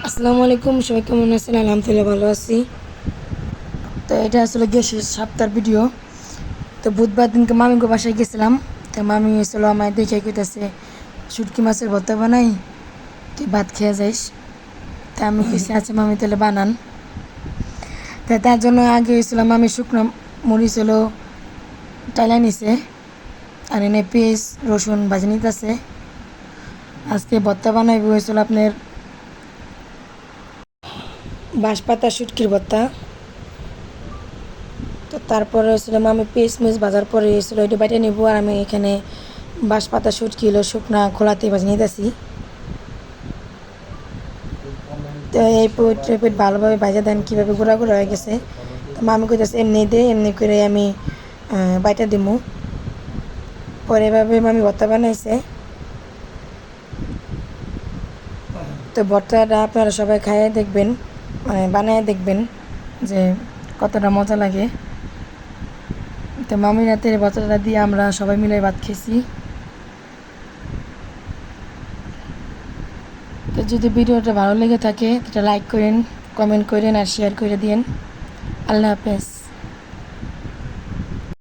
আসসালামু আলাইকুম, সবাই কেমন আছেন? আলহামদুলিল্লাহ ভালো আছি। তো এটা আসলে গিয়ে শেষ সপ্তাহের ভিডিও। তো বুধবার দিনকে মামিকে বাসায় গেছিলাম। তো মামি আসলে আমায় দেখে কইতেছে শুটকি মাছের ভর্তা বানাই, তুই ভাত খেয়ে যাইস। তা আমি কিছু আছে মামি তাহলে বানান। তা তার জন্য আগে হয়েছিলাম মামি শুকনো মরিচ হলো টাইলা নিছে, আর এনে পেঁয়াজ রসুন ভাজি নিতেছে। আজকে ভর্তা বানাইব হয়েছিল আপনার বাঁশপাতা শুটকির ভর্তা। তো তারপরে হয়েছিল আমি পেঁয়াজ মেজ ভাজার পরে হয়েছিল এটা বাইটে নিব, আর আমি এখানে বাঁশপাতা শুটকি হলো শুকনা খোলাতে ভাজি নিতেছি। তো এই পেট ভালোভাবে ভাজা দেন কীভাবে গুঁড়া গুঁড়া হয়ে গেছে। তো মামি কইতেছে এমনি দে, এমনি করে আমি বাইটা দিমু। পরে এভাবে মামি ভর্তা বানাইছে। তো ভর্তাটা আপনারা সবাই খাইয়ে দেখবেন, মানে বানিয়ে দেখবেন যে কতটা মজা লাগে। তো মামির হাতের ভর্তাটা দিয়ে আমরা সবাই মিলে ভাত খেয়েছি। তো যদি ভিডিওটা ভালো লেগে থাকে এটা লাইক করেন, কমেন্ট করেন আর শেয়ার করে দিন। আল্লাহ হাফেজ।